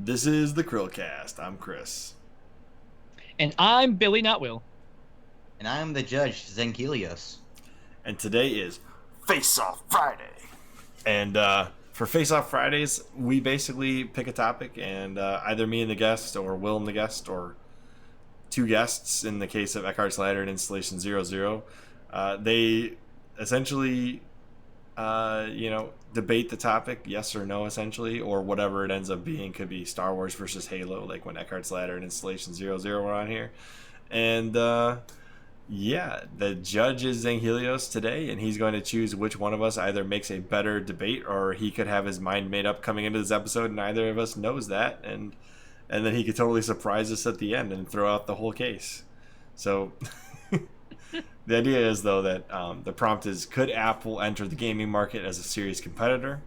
This is the CHRILLCAST. I'm Chris. And I'm Billy Not Will. And I'm the judge, Zenghilios. And today is Face-Off Friday. And for Face-Off Fridays, we basically pick a topic, and either me and the guest, or Will and the guest, or two guests, in the case of Eckhart's Ladder and Installation 00, they essentially, debate the topic, yes or no, essentially, or whatever it ends up being. Could be Star Wars versus Halo, like when Eckhart's Ladder and Installation 00 were on here. And, the judge is Zenghilios today, and he's going to choose which one of us either makes a better debate, or he could have his mind made up coming into this episode, and neither of us knows that, and then he could totally surprise us at the end and throw out the whole case. So... The idea is, though, that the prompt is, could Apple enter the gaming market as a serious competitor?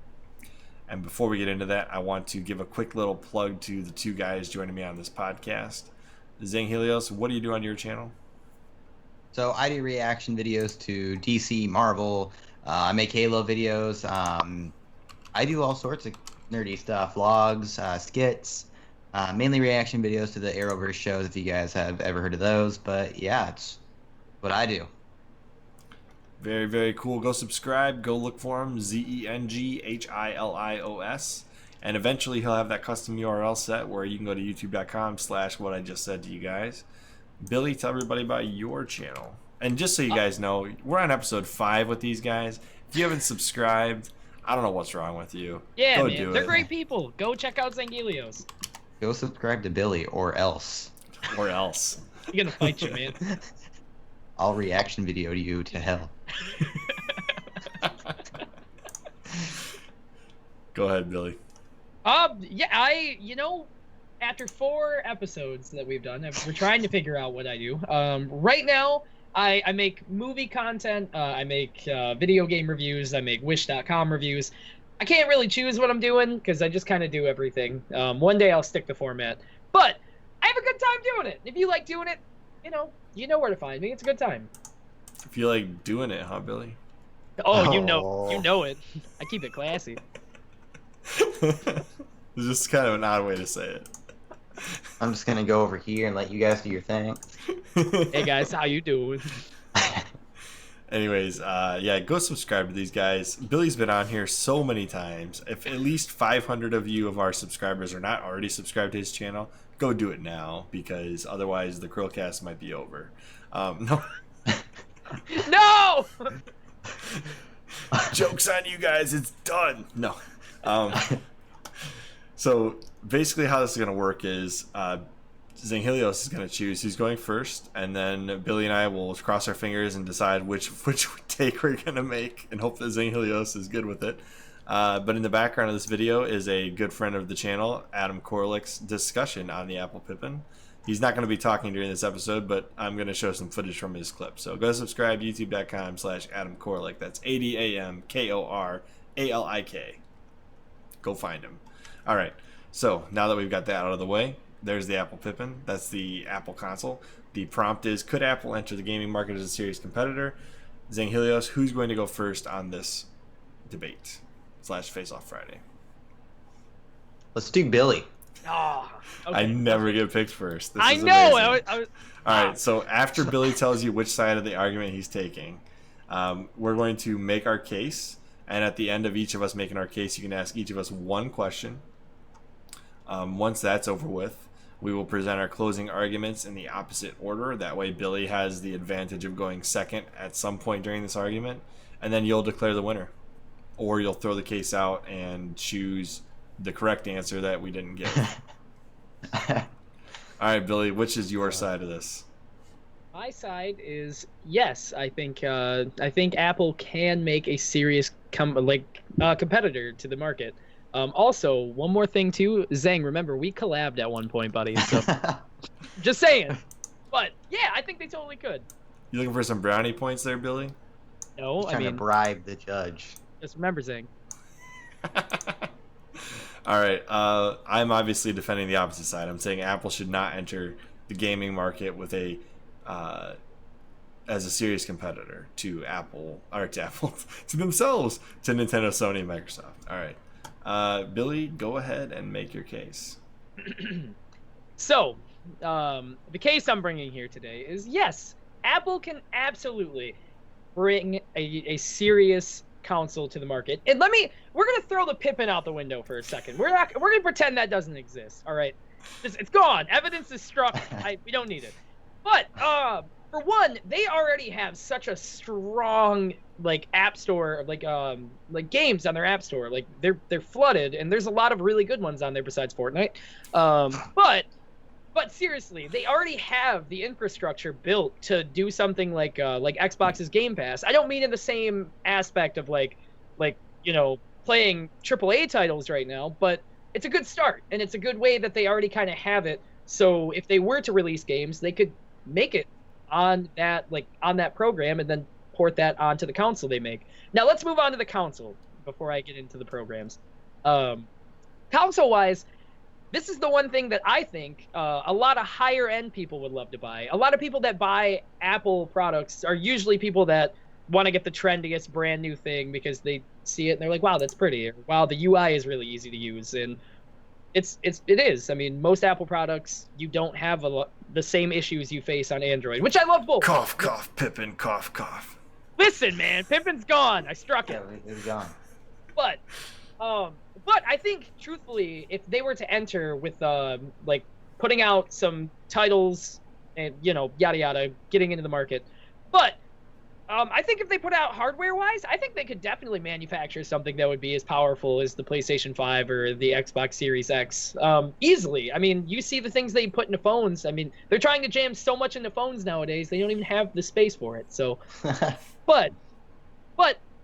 And before we get into that, I want to give a quick little plug to the two guys joining me on this podcast. Zenghilios, what do you do on your channel? So I do reaction videos to DC, Marvel. I make Halo videos. I do all sorts of nerdy stuff, vlogs, skits, mainly reaction videos to the Arrowverse shows, if you guys have ever heard of those. But yeah, it's what I do. Very, very cool. Go subscribe. Go look for him. Zenghilios. And eventually he'll have that custom URL set where you can go to youtube.com/what I just said to you guys. Billy, tell everybody about your channel. And just so you guys know, we're on episode 5 with these guys. If you haven't subscribed, I don't know what's wrong with you. Yeah, go man. do They're it. great people. Go check out Zenghilios. Go subscribe to Billy, or else. Or else. He's gonna fight you, man. I'll reaction video you to hell. Go ahead, Billy. After 4 episodes that we've done, we're trying to figure out what I do. Right now, I make movie content, I make video game reviews, I make Wish.com reviews. I can't really choose what I'm doing because I just kind of do everything. One day I'll stick to format, but I have a good time doing it. If you like doing it, you know where to find me. It's a good time. If you like doing it, huh, Billy? Oh, you know it. I keep it classy. It's just kind of an odd way to say it. I'm just gonna go over here and let you guys do your thing. Hey guys, how you doing? Anyways, go subscribe to these guys. Billy's been on here so many times. If at least 500 of you of our subscribers are not already subscribed to his channel, go do it now, because otherwise the CHRILLCAST might be over. No. No! Joke's on you guys, it's done. No. So basically how this is going to work is Zenghilios is going to choose who's going first, and then Billy and I will cross our fingers and decide which take we're going to make, and hope that Zenghilios is good with it. But in the background of this video is a good friend of the channel, Adam Korlick's discussion on the Apple Pippin. He's not going to be talking during this episode, but I'm going to show some footage from his clip. So go subscribe, youtube.com/Adam Korlick. That's AdamKorlik. Go find him. All right. So now that we've got that out of the way, there's the Apple Pippin. That's the Apple console. The prompt is, could Apple enter the gaming market as a serious competitor? Zenghilios, who's going to go first on this debate / Face-Off Friday? Let's do Billy. Oh, okay. I never get picked first. This I is know. amazing. I was, All right, so after Billy tells you which side of the argument he's taking, we're going to make our case, and at the end of each of us making our case, you can ask each of us one question. Once that's over with, we will present our closing arguments in the opposite order. That way Billy has the advantage of going second at some point during this argument, and then you'll declare the winner. Or you'll throw the case out and choose the correct answer that we didn't give. All right, Billy, which is your side of this? my side is yes. I think Apple can make a serious competitor to the market. Also, one more thing too, Zeng. Remember, we collabed at one point, buddy. So just saying. But yeah, I think they totally could. You looking for some brownie points there, Billy? No, Trying to bribe the judge. Just remember, Zeng. All right. I'm obviously defending the opposite side. I'm saying Apple should not enter the gaming market with as a serious competitor to Apple, or to Apple, to themselves, to Nintendo, Sony, and Microsoft. All right. Billy, go ahead and make your case. So, the case I'm bringing here today is yes, Apple can absolutely bring a serious console to the market. And we're gonna throw the Pippin out the window for a second. We're gonna pretend that doesn't exist. All right, it's gone. Evidence is struck. We don't need it. But for one, they already have such a strong like app store, like games on their app store. Like they're flooded, and there's a lot of really good ones on there besides Fortnite. But seriously, they already have the infrastructure built to do something like Xbox's Game Pass. I don't mean in the same aspect of like playing AAA titles right now, but it's a good start, and it's a good way that they already kind of have it. So if they were to release games, they could make it on that program and then port that onto the console they make. Now let's move on to the console before I get into the programs. Console-wise, this is the one thing that I think a lot of higher-end people would love to buy. A lot of people that buy Apple products are usually people that want to get the trendiest brand new thing because they see it and they're like, wow, that's pretty. Or, wow, the UI is really easy to use. And it is. I mean, most Apple products, you don't have the same issues you face on Android, which I love both. Cough, cough, Pippin, cough, cough. Listen, man, Pippin's gone. I struck it. Yeah, it's gone. But I think, truthfully, if they were to enter with putting out some titles and yada yada, getting into the market, but I think if they put out hardware-wise, I think they could definitely manufacture something that would be as powerful as the PlayStation 5 or the Xbox Series X easily. I mean, you see the things they put into phones. I mean, they're trying to jam so much into phones nowadays, they don't even have the space for it. So, but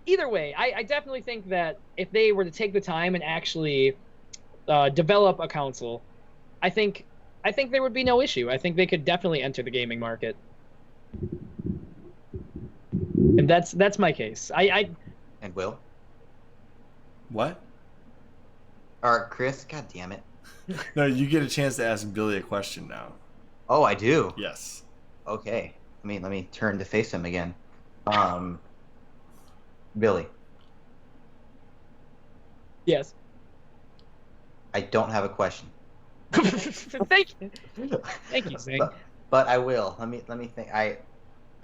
either way, I definitely think that if they were to take the time and actually develop a console, I think there would be no issue. I think they could definitely enter the gaming market. And that's my case. And Will? What? Or Chris? God damn it. No, you get a chance to ask Billy a question now. Oh, I do? Yes. Okay. Let me turn to face him again. Billy. Yes. I don't have a question. Thank you, Zing. But I will. Let me think.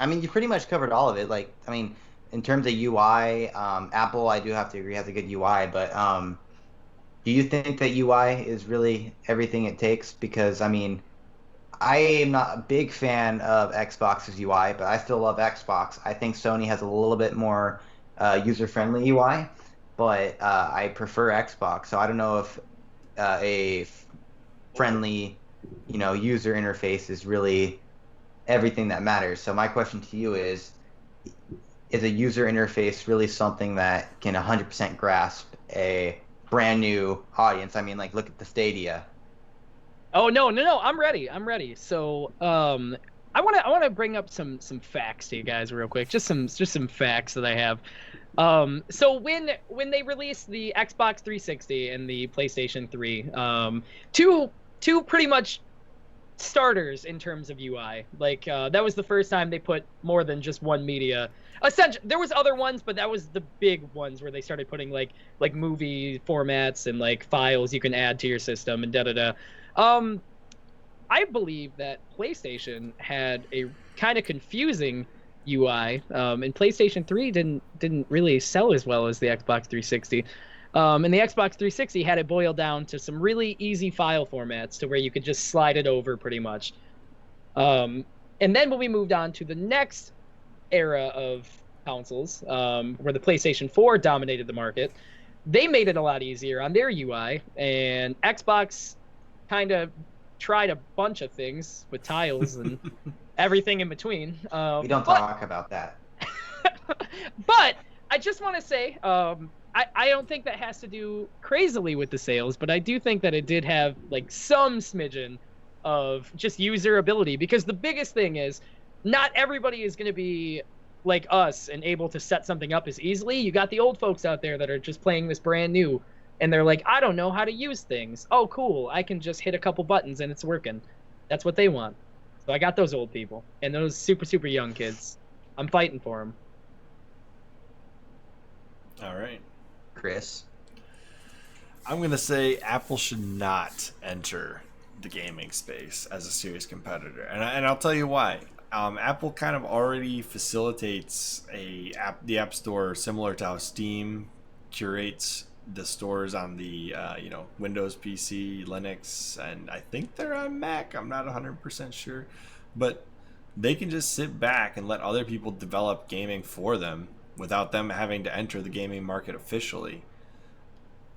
I mean, you pretty much covered all of it. Like, I mean, in terms of UI, Apple, I do have to agree, has a good UI. But do you think that UI is really everything it takes? Because, I mean, I am not a big fan of Xbox's UI, but I still love Xbox. I think Sony has a little bit more user-friendly UI, but I prefer Xbox. So I don't know if a friendly, user interface is really everything that matters. So my question to you is a user interface really something that can 100% grasp a brand new audience? I mean, like, look at the Stadia. Oh, no, I'm ready. So I want to bring up some facts to you guys real quick. Just some facts that I have. So when they released the Xbox 360 and the PlayStation 3, two pretty much starters in terms of UI. Like that was the first time they put more than just one media. Essentially, there was other ones, but that was the big ones where they started putting like movie formats and like files you can add to your system and da. I believe that PlayStation had a kind of confusing UI, and PlayStation 3 didn't really sell as well as the Xbox 360. And the Xbox 360 had it boiled down to some really easy file formats to where you could just slide it over pretty much. And then when we moved on to the next era of consoles, where the PlayStation 4 dominated the market, they made it a lot easier on their UI, and Xbox kind of tried a bunch of things with tiles and everything in between. We don't talk about that. But I just want to say, I don't think that has to do crazily with the sales, but I do think that it did have like some smidgen of just user ability, because the biggest thing is not everybody is going to be like us and able to set something up as easily. You got the old folks out there that are just playing this brand new, and they're like, I don't know how to use things. Oh, cool. I can just hit a couple buttons and it's working. That's what they want. So I got those old people and those super, super young kids. I'm fighting for them. All right. Chris? I'm going to say Apple should not enter the gaming space as a serious competitor. And I'll tell you why. Apple kind of already facilitates the App Store similar to how Steam curates the stores on the Windows PC, Linux, and I think they're on Mac. I'm not 100% sure, but they can just sit back and let other people develop gaming for them without them having to enter the gaming market officially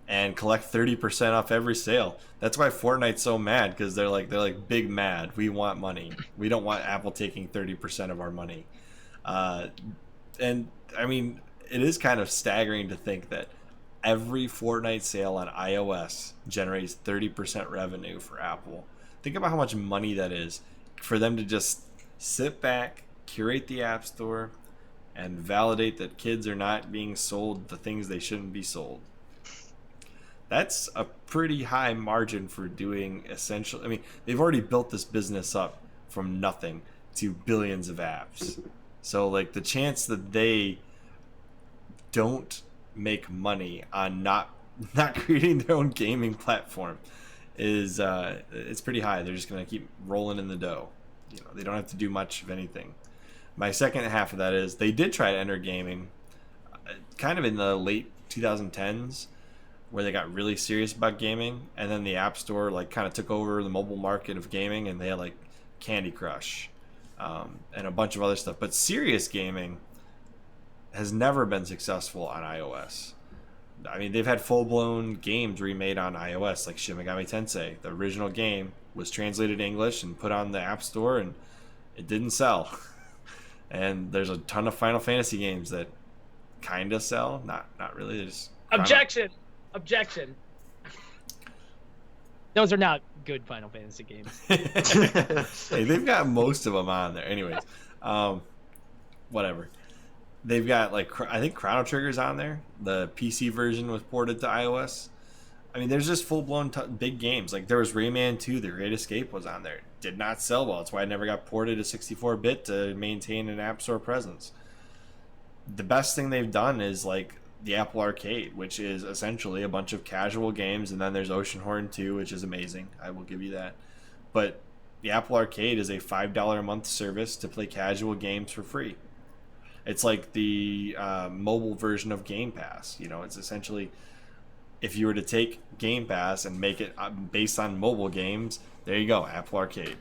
and collect 30% off every sale. That's why Fortnite's so mad, because they're like big mad. We want money. We don't want Apple taking 30% of our money. And I mean, it is kind of staggering to think that every Fortnite sale on iOS generates 30% revenue for Apple. Think about how much money that is for them to just sit back, curate the App Store, and validate that kids are not being sold the things they shouldn't be sold. That's a pretty high margin for doing essential. I mean, they've already built this business up from nothing to billions of apps. So, like, the chance that they don't make money on not creating their own gaming platform is it's pretty high. They're just gonna keep rolling in the dough. They don't have to do much of anything. My second half of that is they did try to enter gaming, kind of in the late 2010s, where they got really serious about gaming, and then the App Store like kind of took over the mobile market of gaming, and they had like Candy Crush and a bunch of other stuff. But serious gaming has never been successful on iOS. I mean, they've had full-blown games remade on iOS, like Shin Megami Tensei. The original game was translated to English and put on the App Store, and it didn't sell. And there's a ton of Final Fantasy games that kind of sell, not really. Objection. Those are not good Final Fantasy games. Hey, they've got most of them on there. Anyways, whatever. They've got I think Chrono Trigger's on there. The PC version was ported to iOS. I mean, there's just full-blown big games. Like there was Rayman 2, The Great Escape was on there. Did not sell well. That's why it never got ported to 64-bit to maintain an App Store presence. The best thing they've done is like the Apple Arcade, which is essentially a bunch of casual games, and then there's Oceanhorn 2, which is amazing. I will give you that. But the Apple Arcade is a $5 a month service to play casual games for free. It's like the mobile version of Game Pass. It's essentially, if you were to take Game Pass and make it based on mobile games, there you go, Apple Arcade.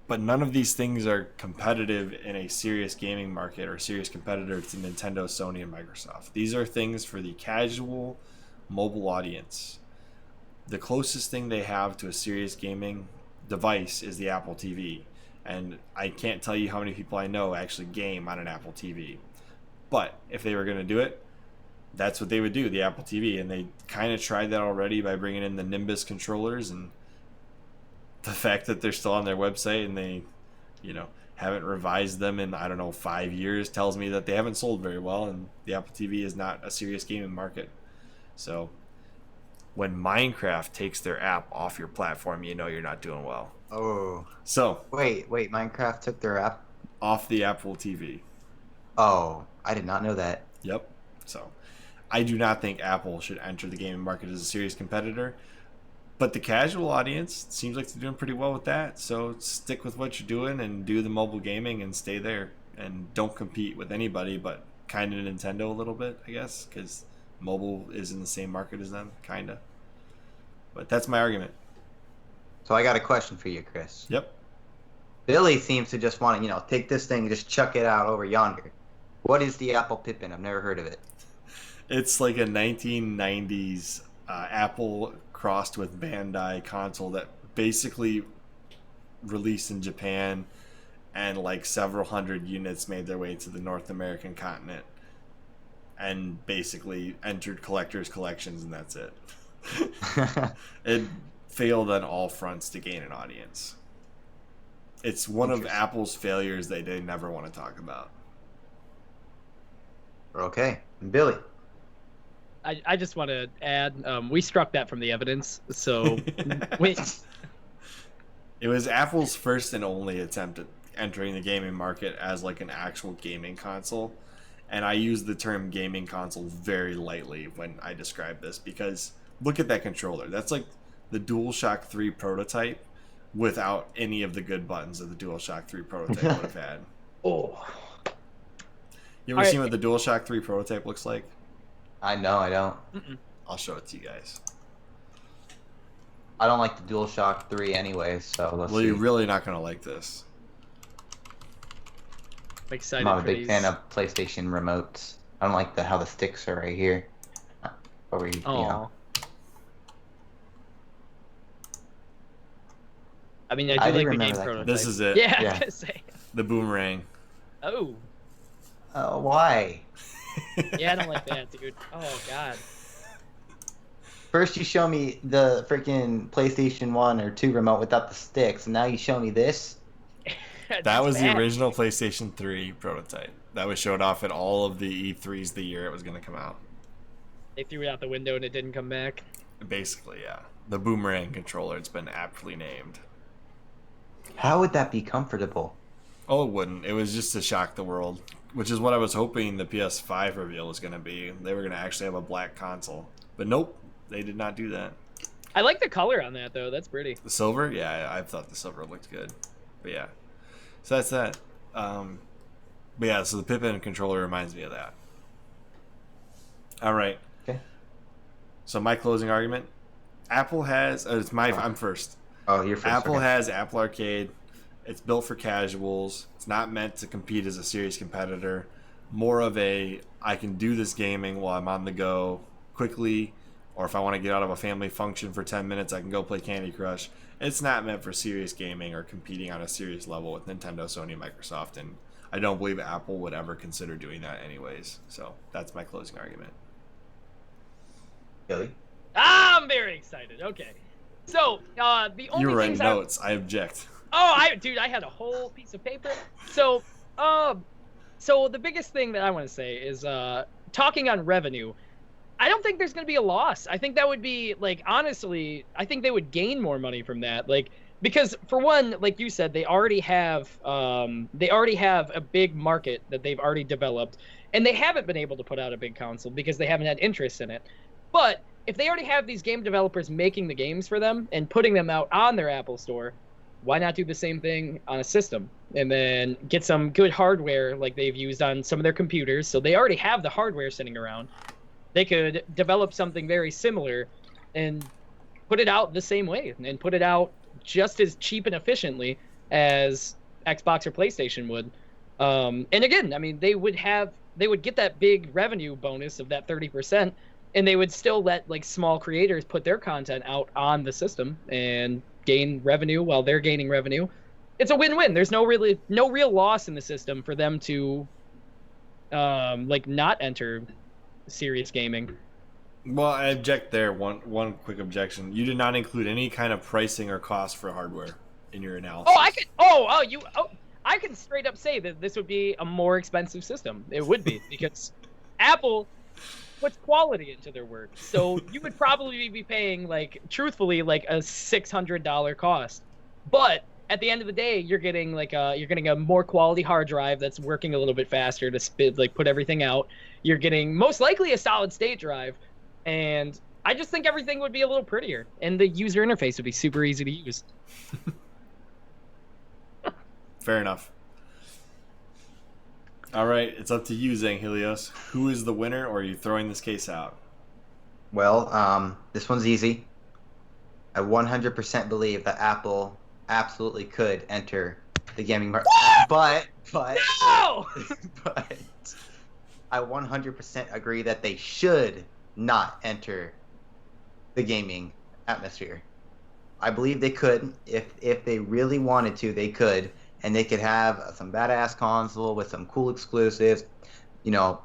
But none of these things are competitive in a serious gaming market or serious competitor to Nintendo, Sony, and Microsoft. These are things for the casual mobile audience. The closest thing they have to a serious gaming device is the Apple TV. And I can't tell you how many people I know actually game on an Apple TV. But if they were going to do it, that's what they would do, the Apple TV. And they kind of tried that already by bringing in the Nimbus controllers, and the fact that they're still on their website and they, haven't revised them in, 5 years tells me that they haven't sold very well, and the Apple TV is not a serious gaming market. So when Minecraft takes their app off your platform, you're not doing well. Oh. So Wait, Minecraft took their app off the Apple TV. Oh, I did not know that. Yep. So I do not think Apple should enter the gaming market as a serious competitor. But the casual audience seems like they're doing pretty well with that. So stick with what you're doing and do the mobile gaming and stay there. And don't compete with anybody but kind of Nintendo a little bit, I guess, because mobile is in the same market as them, kind of. But that's my argument. So I got a question for you, Chris. Yep. Billy seems to just want to, take this thing and just chuck it out over yonder. What is the Apple Pippin? I've never heard of it. It's like a 1990s Apple crossed with Bandai console that basically released in Japan, and like several hundred units made their way to the North American continent and basically entered collectors' collections, and that's it. It failed on all fronts to gain an audience. It's one of Apple's failures that they never want to talk about. Okay. Billy. I just want to add, we struck that from the evidence, so wait. It was Apple's first and only attempt at entering the gaming market as like an actual gaming console, and I use the term gaming console very lightly when I describe this, because look at that controller. That's like the DualShock 3 prototype without any of the good buttons that the DualShock 3 prototype would have had. Oh. You ever seen what the DualShock 3 prototype looks like? I know, I don't. I'll show it to you guys. I don't like the DualShock 3 anyway, so let's see. You're really not going to like this. I'm excited. I'm not a big fan of PlayStation remotes. I don't like how the sticks are right here. Over here, you know. I mean, I do like the game that prototype. This is it. Yeah, I was gonna say. The boomerang. Oh. Why? Yeah, I don't like that, dude. Oh, God. First you show me the freaking PlayStation 1 or 2 remote without the sticks, and now you show me this? That was the original PlayStation 3 prototype. That was showed off at all of the E3s the year it was going to come out. They threw it out the window and it didn't come back. Basically, yeah. The boomerang controller, it's been aptly named. How would that be comfortable? Oh, it wouldn't. It was just to shock the world, which is what I was hoping the PS5 reveal was going to be. They were going to actually have a black console. But nope, they did not do that. I like the color on that, though. That's pretty. The silver? Yeah, I thought the silver looked good. But yeah. So that's that. But yeah, so the Pippin controller reminds me of that. All right. Okay. So my closing argument. Apple has... I'm first. Oh, you're first. Apple okay. has Apple Arcade. It's built for casuals. It's not meant to compete as a serious competitor. More of a, I can do this gaming while I'm on the go quickly, or if I want to get out of a family function for 10 minutes, I can go play Candy Crush. It's not meant for serious gaming or competing on a serious level with Nintendo, Sony, Microsoft, and I don't believe Apple would ever consider doing that anyways. So that's my closing argument. Really? I'm very excited. Okay. So, the only You were writing things notes. I object. Dude, I had a whole piece of paper. So, so the biggest thing that I want to say is, talking on revenue, I don't think there's going to be a loss. I think that would be, like, honestly, I think they would gain more money from that. Like, because for one, like you said, they already have a big market that they've already developed, and they haven't been able to put out a big console because they haven't had interest in it. But if they already have these game developers making the games for them and putting them out on their Apple Store, why not do the same thing on a system and then get some good hardware like they've used on some of their computers? So they already have the hardware sitting around. They could develop something very similar and put it out the same way and put it out just as cheap and efficiently as Xbox or PlayStation would. And again, I mean, they would get that big revenue bonus of that 30%, and they would still let like small creators put their content out on the system and gain revenue while they're gaining revenue. It's a win-win. There's no real loss in the system for them to like not enter serious gaming. Well, I object there. One quick objection. You did not include any kind of pricing or cost for hardware in your analysis. I can straight up say that this would be a more expensive system. It would be, because Apple puts quality into their work. So you would probably be paying, like, truthfully, like a $600 cost. But at the end of the day, you're getting a more quality hard drive that's working a little bit faster to put everything out. You're getting most likely a solid state drive, and I just think everything would be a little prettier, and the user interface would be super easy to use. Fair enough. All right, it's up to you, Zenghilios. Who is the winner, or are you throwing this case out? Well, this one's easy. I 100% believe that Apple absolutely could enter the gaming market, but No! but I 100% agree that they should not enter the gaming atmosphere. I believe they could. If they really wanted to, they could. And they could have some badass console with some cool exclusives. You know,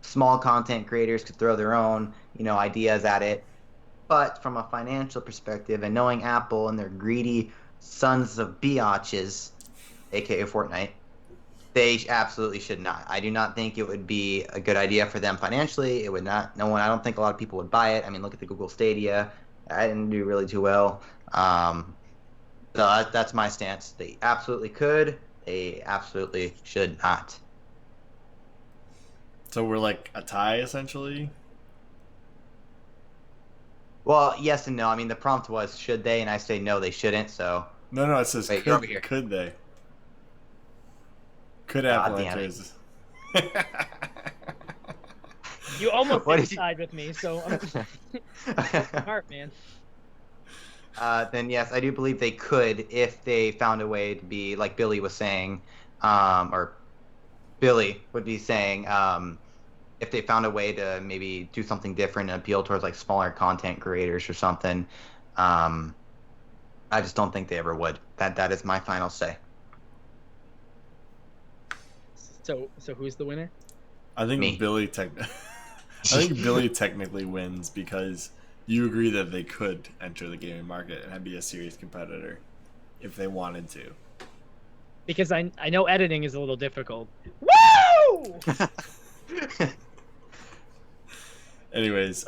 small content creators could throw their own, ideas at it. But from a financial perspective, and knowing Apple and their greedy sons of biatches, aka Fortnite, they absolutely should not. I do not think it would be a good idea for them financially. It would not. I don't think a lot of people would buy it. I mean, look at the Google Stadia. I didn't do really too well. So that's my stance. They absolutely could. They absolutely should not. So we're like a tie, essentially? Well, yes and no. I mean, the prompt was should they, and I say no, they shouldn't. So No, it says wait, you're over here. could they? Could God Apple damn enter it. You almost What didn't did you- side with me, so smart, man. Then yes, I do believe they could if they found a way to be like Billy was saying, or Billy would be saying, if they found a way to maybe do something different and appeal towards like smaller content creators or something. I just don't think they ever would. That is my final say. So who's the winner? I think Me. Billy technically wins because you agree that they could enter the gaming market and be a serious competitor if they wanted to. Because I know editing is a little difficult. Woo! Anyways,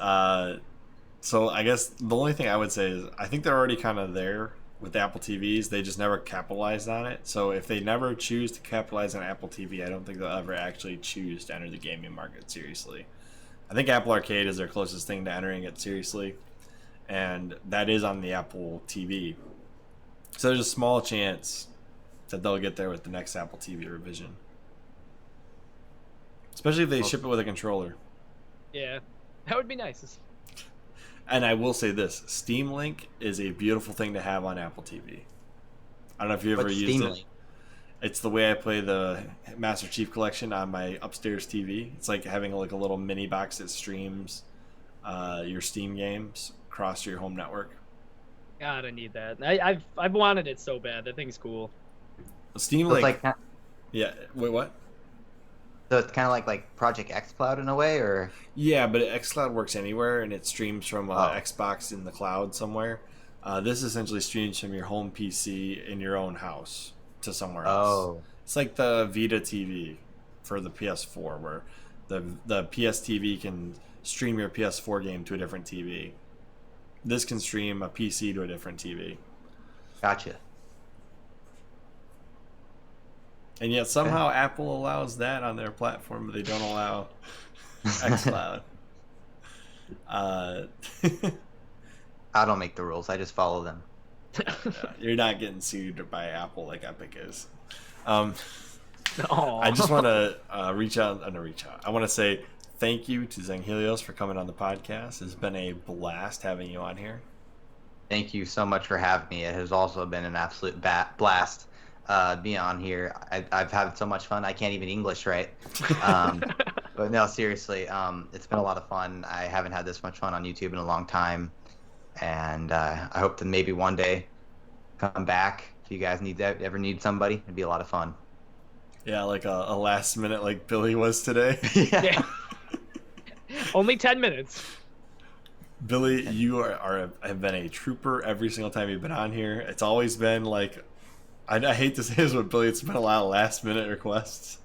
so I guess the only thing I would say is I think they're already kind of there with Apple TVs. They just never capitalized on it. So if they never choose to capitalize on Apple TV, I don't think they'll ever actually choose to enter the gaming market seriously. I think Apple Arcade is their closest thing to entering it seriously, and that is on the Apple TV. So there's a small chance that they'll get there with the next Apple TV revision, especially if they ship it with a controller. Yeah, that would be nice. And I will say this, Steam Link is a beautiful thing to have on Apple TV. I don't know if you ever What's used Steam it. Link? It's the way I play the Master Chief Collection on my upstairs TV. It's like having like a little mini box that streams your Steam games across your home network. God, I need that. I've wanted it so bad. That thing's cool. Steam So it's Link, like yeah. Wait, what? so it's kind of like Project xCloud in a way, or Yeah, but xCloud works anywhere, and it streams from Oh. Xbox in the cloud somewhere. This essentially streams from your home PC in your own house to somewhere else. oh, It's like the Vita TV for the PS4, where the PS TV can stream your PS4 game to a different TV. This can stream a PC to a different TV. gotcha. And yet somehow Apple allows that on their platform, but they don't allow xCloud. I don't make the rules. I just follow them. You're not getting sued by Apple like Epic is. Aw. I just want to reach out. I want to say thank you to Zenghilios for coming on the podcast. It's been a blast having you on here. Thank you so much for having me. It has also been an absolute blast being on here. I've had so much fun. I can't even English right. But no, seriously, it's been a lot of fun. I haven't had this much fun on YouTube in a long time. And I hope to maybe one day come back. If you guys ever need somebody, it'd be a lot of fun. Yeah, like a last minute like Billy was today. Yeah. Only 10 minutes. Billy, you have been a trooper every single time you've been on here. It's always been like, I hate to say this, but Billy, it's been a lot of last minute requests.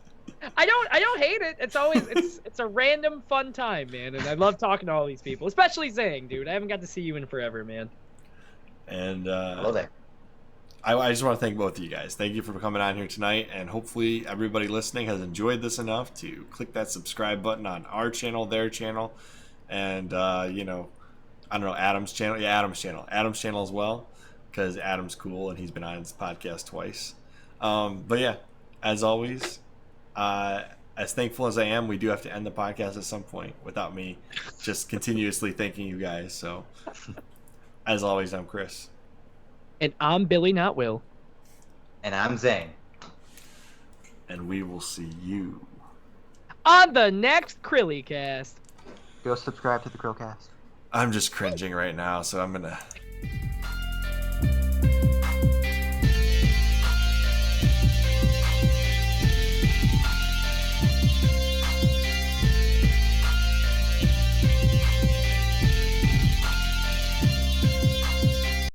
I don't hate it. It's always it's a random fun time, man, and I love talking to all these people, especially Zang, dude. I haven't got to see you in forever, man. And Hello there. I just want to thank both of you guys. Thank you for coming on here tonight, and hopefully everybody listening has enjoyed this enough to click that subscribe button on our channel, their channel, and you know, I don't know, Adam's channel. Yeah, Adam's channel as well, because Adam's cool and he's been on his podcast twice. But yeah, as always, as thankful as I am, we do have to end the podcast at some point without me just continuously thanking you guys. So, as always, I'm Chris. And I'm Billy, not Will. And I'm Zane. And we will see you On the next CHRILLCAST. Go subscribe to the CHRILLCAST. I'm just cringing right now, so I'm gonna